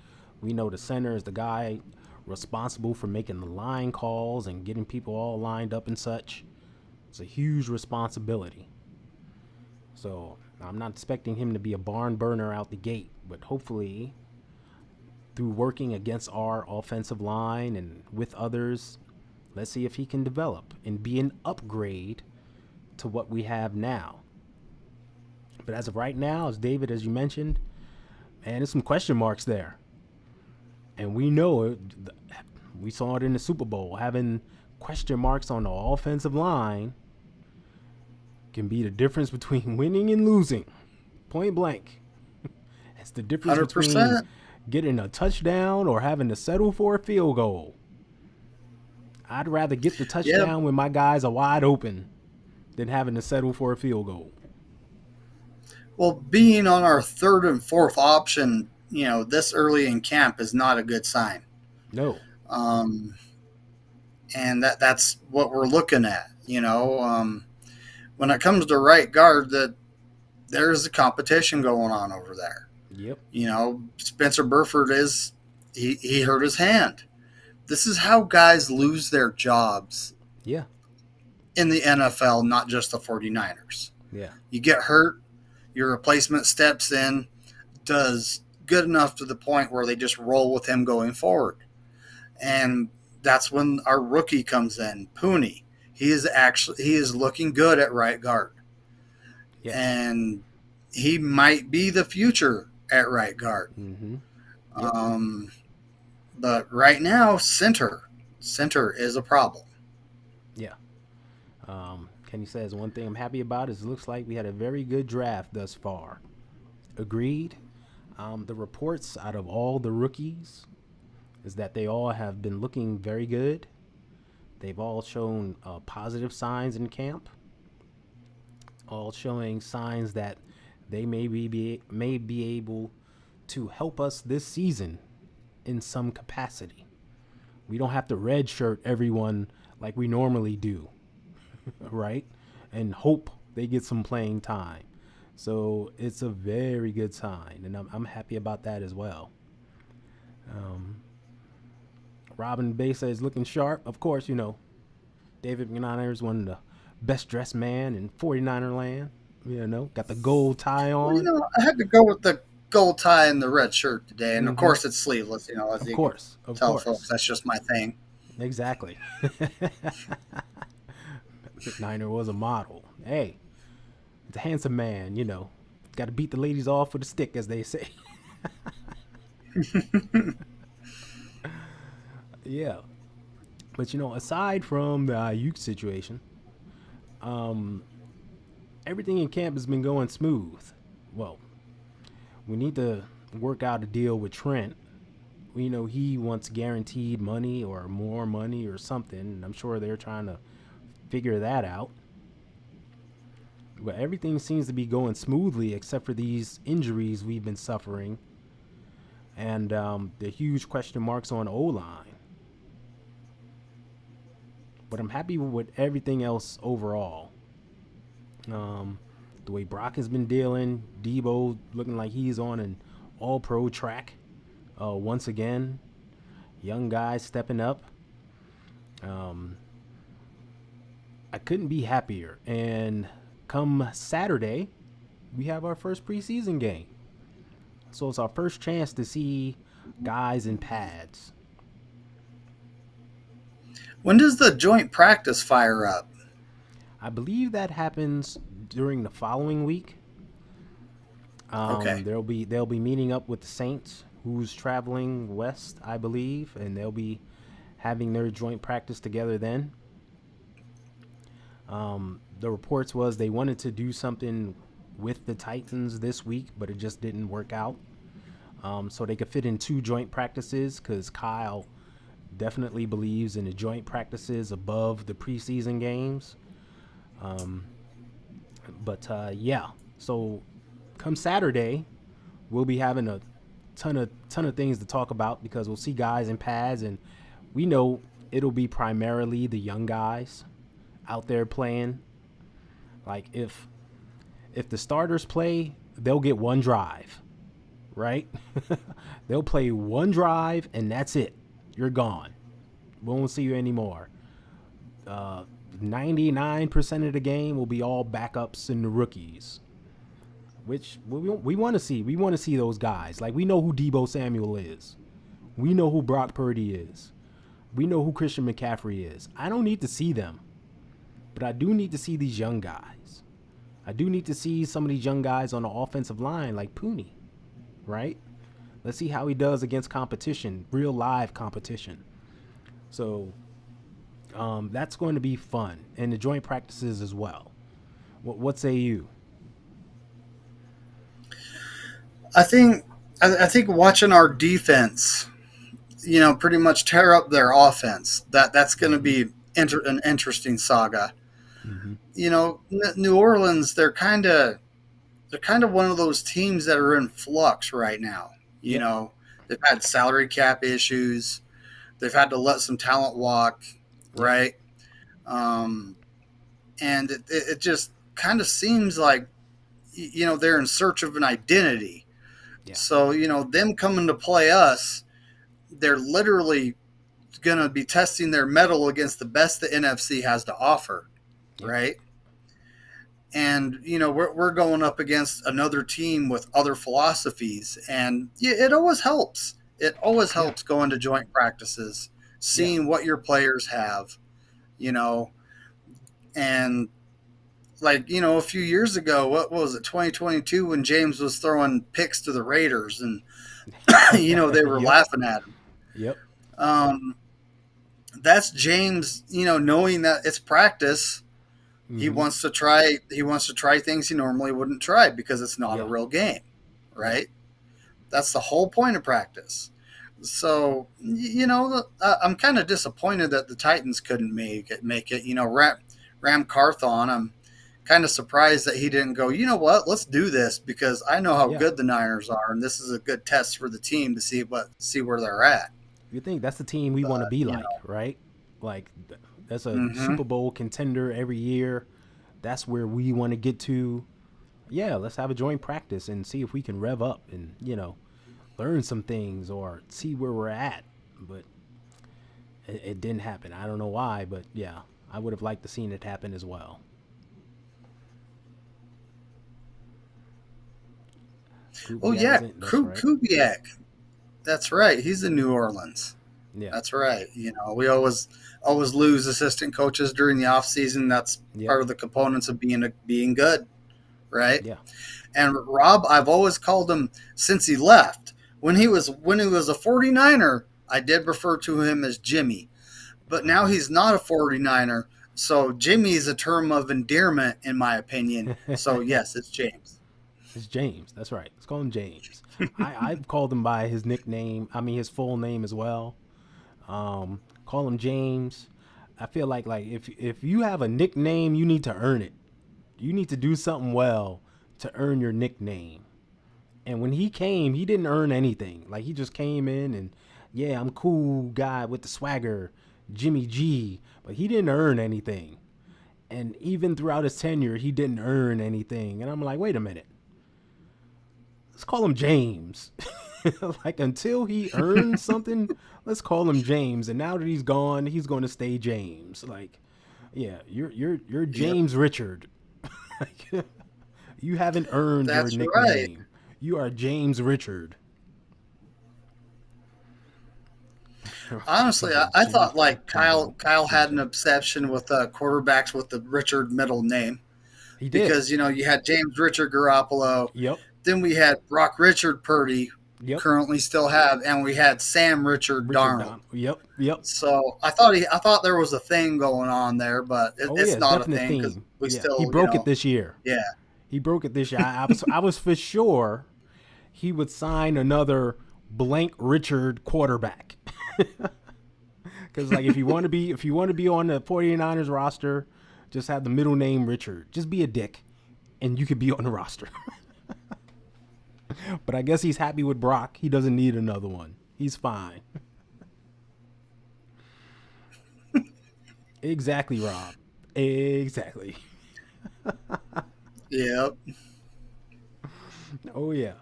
We know the center is the guy responsible for making the line calls and getting people all lined up and such. It's a huge responsibility. So I'm not expecting him to be a barn burner out the gate, but hopefully through working against our offensive line and with others, let's see if he can develop and be an upgrade to what we have now. But as of right now, as David, as you mentioned, man, there's some question marks there. And we know it, we saw it in the Super Bowl. Having question marks on the offensive line can be the difference between winning and losing. Point blank. It's the difference between 100%. getting a touchdown or having to settle for a field goal. I'd rather get the Yeah. touchdown when my guys are wide open than having to settle for a field goal. Well, being on our third and fourth option, this early in camp is not a good sign. No. Um, and that's what we're looking at. When it comes to right guard, that there's a competition going on over there. Yep. Spencer Burford he hurt his hand. This is how guys lose their jobs Yeah. in the NFL, not just the 49ers. Yeah. You get hurt, your replacement steps in, does good enough to the point where they just roll with him going forward. And that's when our rookie comes in, Pooney. He is looking good at right guard. Yes. And he might be the future at right guard. Mm-hmm. Yep. But right now, center is a problem. Yeah. Kenny says one thing I'm happy about is it looks like we had a very good draft thus far. Agreed. The reports out of all the rookies is that they all have been looking very good. They've all shown positive signs in camp. All showing signs that they may be able to help us this season in some capacity. We don't have to redshirt everyone like we normally do, right? And hope they get some playing time. So it's a very good sign, and I'm happy about that as well. Robin Besa is looking sharp. Of course, David McNair is one of the best dressed man in 49er land. Got the gold tie Well, on. I had to go with the gold tie and the red shirt today, and of Mm-hmm. course it's sleeveless. As Of you can course, of tell, folks, course. that's just my thing. Exactly. Niner was a model. Hey, it's a handsome man, Got to beat the ladies off with a stick, as they say. Yeah. But, aside from the Aiyuk situation, everything in camp has been going smooth. Well, we need to work out a deal with Trent. We know he wants guaranteed money or more money or something. And I'm sure they're trying to figure that out. But everything seems to be going smoothly except for these injuries we've been suffering and the huge question marks on O-line. But I'm happy with everything else overall. The way Brock has been dealing, Debo looking like he's on an all-pro track once again. Young guys stepping up. I couldn't be happier. And come Saturday, we have our first preseason game. So it's our first chance to see guys in pads. When does the joint practice fire up? I believe that happens during the following week. Okay. They'll be meeting up with the Saints, who's traveling west, I believe, and they'll be having their joint practice together then. The reports was they wanted to do something with the Titans this week, but it just didn't work out. So they could fit in 2 joint practices because Kyle definitely believes in the joint practices above the preseason games. Yeah, so come Saturday, we'll be having a ton of things to talk about because we'll see guys in pads, and we know it'll be primarily the young guys out there playing. Like if the starters play, they'll get 1 drive, right? They'll play 1 drive and that's it. You're gone. We won't see you anymore. 99% of the game will be all backups and the rookies, which we want to see. We want to see those guys. Like, we know who Deebo Samuel is. We know who Brock Purdy is. We know who Christian McCaffrey is. I don't need to see them, but I do need to see these young guys. I do need to see some of these young guys on the offensive line like Pooney, right? Let's see how he does against competition, real live competition. So that's going to be fun, and the joint practices as well. What say you? I think watching our defense, pretty much tear up their offense. That's going to be an interesting saga. Mm-hmm. New Orleans, they're kind of one of those teams that are in flux right now. Yep. They've had salary cap issues. They've had to let some talent walk, right? And it just kind of seems like, they're in search of an identity. Yeah. So, them coming to play us, they're literally going to be testing their mettle against the best the NFC has to offer, right? And, we're going up against another team with other philosophies. And it always helps. It always helps going to joint practices, seeing what your players have, and a few years ago, what was it, 2022, when James was throwing picks to the Raiders and, they were laughing at him. Yep. That's James, knowing that it's practice. Mm-hmm. He wants to try things he normally wouldn't try because it's not a real game, right? That's the whole point of practice. So, I'm kind of disappointed that the Titans couldn't make it. Ram Carthon, I'm kind of surprised that he didn't go, you know what, let's do this because I know how good the Niners are, and this is a good test for the team to see where they're at. You think that's the team we want to be like, right? Like, that's a Super Bowl contender every year. That's where we want to get to. Yeah, let's have a joint practice and see if we can rev up and, learn some things or see where we're at. But it didn't happen. I don't know why, but yeah, I would have liked to seen it happen as well. Kubiak. That's right. He's in New Orleans. Yeah, that's right. We always lose assistant coaches during the off season. That's part of the components of being good, right? Yeah. And Rob, I've always called him since he left. When he was a 49er, I did refer to him as Jimmy. But now he's not a 49er, so Jimmy is a term of endearment in my opinion. So yes, it's James. It's James. That's right. Let's call him James. I've called him by his nickname. I mean, his full name as well. Call him James. I feel like if you have a nickname, you need to earn it. You need to do something well to earn your nickname. And when he came, he didn't earn anything. Like, he just came in and, yeah, I'm cool guy with the swagger, Jimmy G. But he didn't earn anything. And even throughout his tenure, he didn't earn anything. And I'm like, wait a minute. Let's call him James. Like, until he earns something, let's call him James. And now that he's gone, he's going to stay James. Like, yeah, you're James Richard. You haven't earned your That's right. nickname. You are James Richard. Honestly, I thought like Kyle had an obsession with quarterbacks with the Richard middle name He did. because you had James Richard Garoppolo, Yep. then we had Brock Richard Purdy, Yep. currently still have, and we had Sam Richard Richard Darnold. Don. Yep. Yep. So I thought there was a thing going on there, but Oh it's yeah, not a definite thing because theme. we Yeah, he still broke it this year. yeah. He broke it this year. I was for sure he would sign another blank Richard quarterback. Because like if you want to be on the 49ers roster, just have the middle name Richard. Just be a dick, and you could be on the roster. But I guess he's happy with Brock. He doesn't need another one. He's fine. Exactly, Rob. Exactly. Yep. Oh yeah.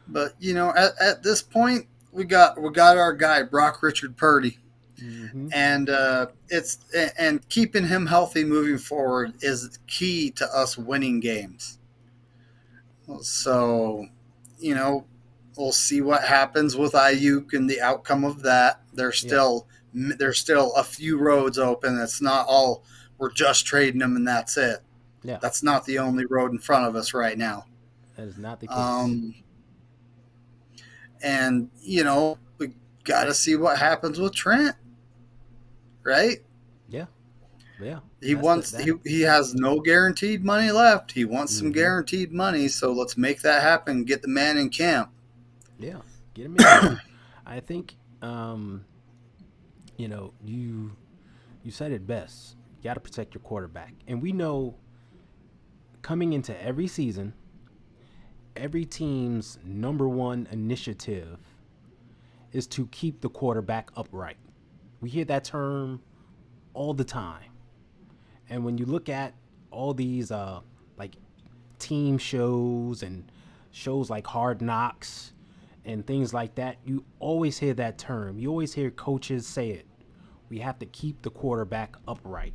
But at this point, we got our guy Brock Richard Purdy, Mm-hmm. and and keeping him healthy moving forward is key to us winning games. So, we'll see what happens with Ayuk and the outcome of that. Yeah. There's still a few roads open. It's not all we're just trading them and that's it. Yeah. That's not the only road in front of us right now. That is not the case. And we got to see what happens with Trent, right? Yeah. Yeah. He has no guaranteed money left. He wants some guaranteed money, so let's make that happen. Get the man in camp. Yeah. Get him in. I think you said it best. You got to protect your quarterback. And we know coming into every season, every team's number one initiative is to keep the quarterback upright. We hear that term all the time. And when you look at all these like team shows and shows like Hard Knocks and things like that, you always hear that term. You always hear coaches say it. We have to keep the quarterback upright.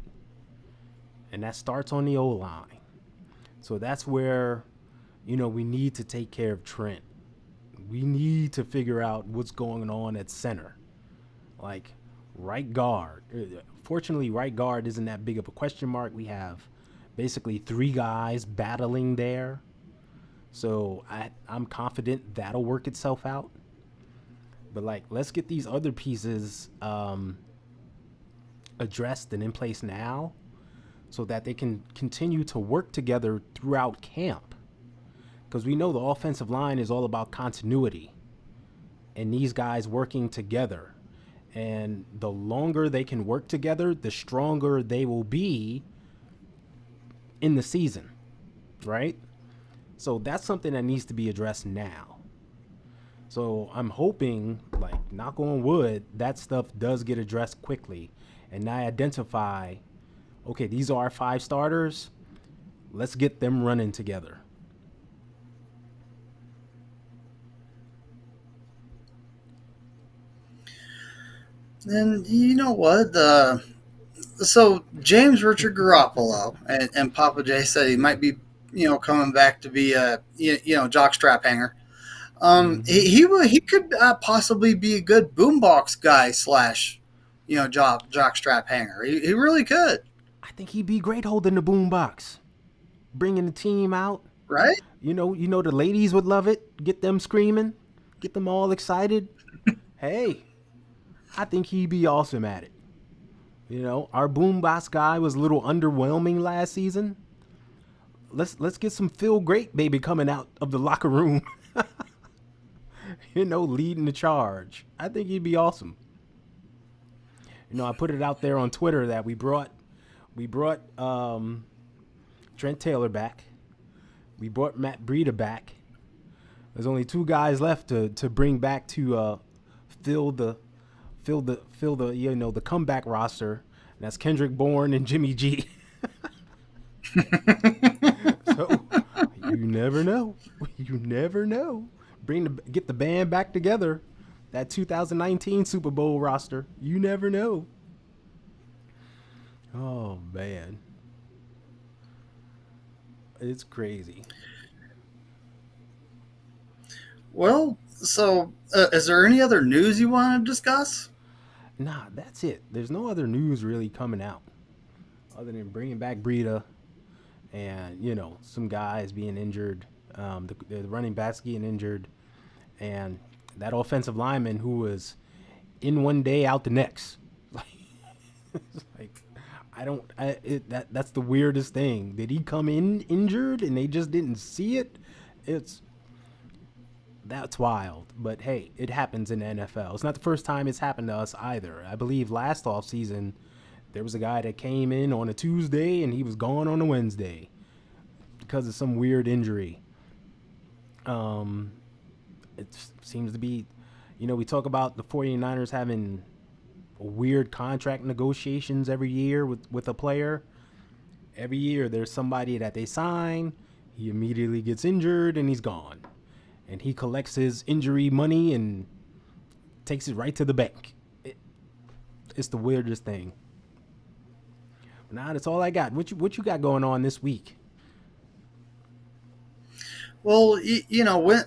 And that starts on the O-line. So that's where, we need to take care of Trent. We need to figure out what's going on at center. Like right guard. Fortunately, right guard isn't that big of a question mark. We have basically three guys battling there. So I'm confident that'll work itself out. But let's get these other pieces addressed and in place now so that they can continue to work together throughout camp. Because we know the offensive line is all about continuity and these guys working together. And the longer they can work together, the stronger they will be in the season, right? So that's something that needs to be addressed now. So I'm hoping, knock on wood, that stuff does get addressed quickly. And I identify, okay, these are our 5 starters. Let's get them running together. And you know what? So James Richard Garoppolo and Papa J said he might be, coming back to be a jockstrap hanger. He could possibly be a good boombox guy / jockstrap hanger. He really could. I think he'd be great holding the boombox, bringing the team out. Right? The ladies would love it. Get them screaming, get them all excited. Hey, I think he'd be awesome at it. Our boombox guy was a little underwhelming last season. Let's get some feel great baby coming out of the locker room. Leading the charge. I think he'd be awesome. I put it out there on Twitter that we brought Trent Taylor back. We brought Matt Breida back. There's only 2 guys left to bring back to fill the the comeback roster. And that's Kendrick Bourne and Jimmy G. So you never know. You never know. Get the band back together. That 2019 Super Bowl roster. You never know. Oh man. It's crazy. Well, so is there any other news you want to discuss? Nah, that's it. There's no other news really coming out other than bringing back Breida and some guys being injured. The running backs getting injured, and that offensive lineman who was in one day out the next. Like I don't. That's the weirdest thing. Did he come in injured and they just didn't see it? It's That's wild. But hey, it happens in the NFL. It's not the first time it's happened to us either. I believe last off season there was a guy that came in on a Tuesday and he was gone on a Wednesday because of some weird injury. Um, it seems to be, we talk about the 49ers having weird contract negotiations every year with a player. Every year there's somebody that they sign, he immediately gets injured and he's gone. And he collects his injury money and takes it right to the bank. It's the weirdest thing. Nah, that's all I got. What you got going on this week? Well,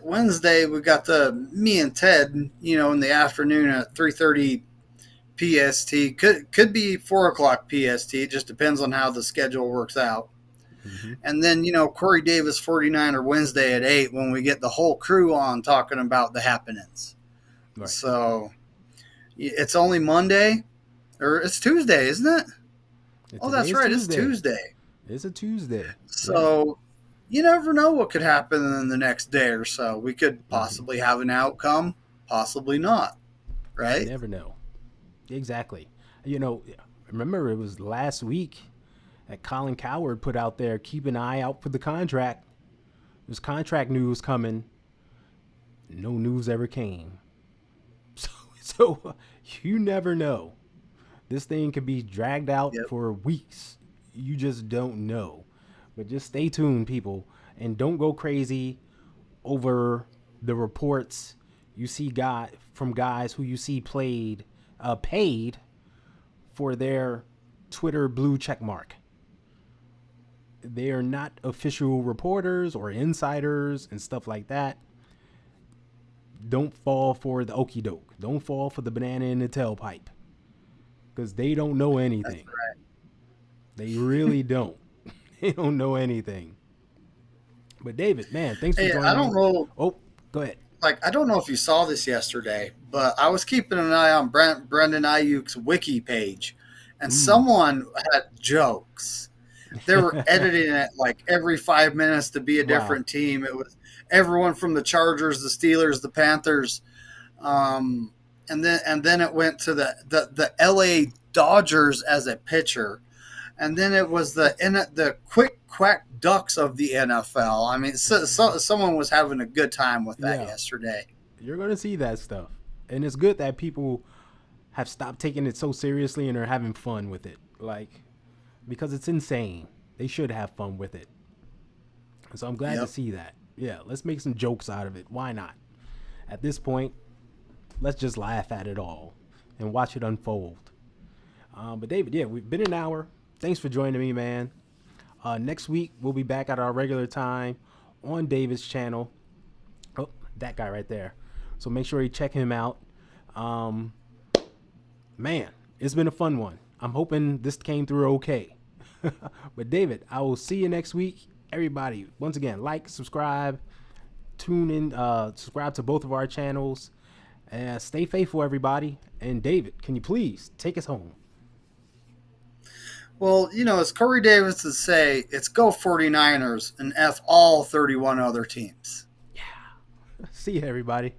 Wednesday we got the me and Ted, in the afternoon at 3:30 PST. Could be 4 o'clock PST. It just depends on how the schedule works out. Mm-hmm. And then, Corey Davis 49er Wednesday at 8 when we get the whole crew on talking about the happenings. Right. So it's only Monday, or it's Tuesday, isn't it? Oh, that's right. It's Tuesday. It's a Tuesday. So you never know what could happen in the next day or so. We could possibly have an outcome, possibly not. Right? You never know. Exactly. Remember it was last week that Colin Cowherd put out there, keep an eye out for the contract. There's contract news coming. No news ever came. So you never know. This thing could be dragged out for weeks. You just don't know. But just stay tuned, people, and don't go crazy over the reports you see from guys who you see paid for their Twitter blue check mark. They are not official reporters or insiders and stuff like that. Don't fall for the okie doke. Don't fall for the banana in the tailpipe. Because they don't know anything. That's right. They really don't. They don't know anything. But David, man, thanks for joining me. I don't know. Oh, go ahead. I don't know if you saw this yesterday, but I was keeping an eye on Brandon Aiyuk's wiki page, and someone had jokes. They were editing it every 5 minutes to be a different team. It was everyone from the Chargers, the Steelers, the Panthers, and then it went to the LA Dodgers as a pitcher, and then it was the quick quack Ducks of the NFL. I mean, someone was having a good time with that yesterday. You're gonna see that stuff, and it's good that people have stopped taking it so seriously and are having fun with it. Because it's insane. They should have fun with it. So I'm glad to see that. Yeah, let's make some jokes out of it. Why not? At this point, let's just laugh at it all and watch it unfold. But David, we've been an hour. Thanks for joining me, man. Next week, we'll be back at our regular time on David's channel. Oh, that guy right there. So make sure you check him out. Man, it's been a fun one. I'm hoping this came through okay. But David, I will see you next week. Everybody, once again, like, subscribe, tune in, subscribe to both of our channels. Stay faithful, everybody. And David, can you please take us home? Well, as Corey Davis would say, it's go 49ers and F all 31 other teams. Yeah. See you, everybody.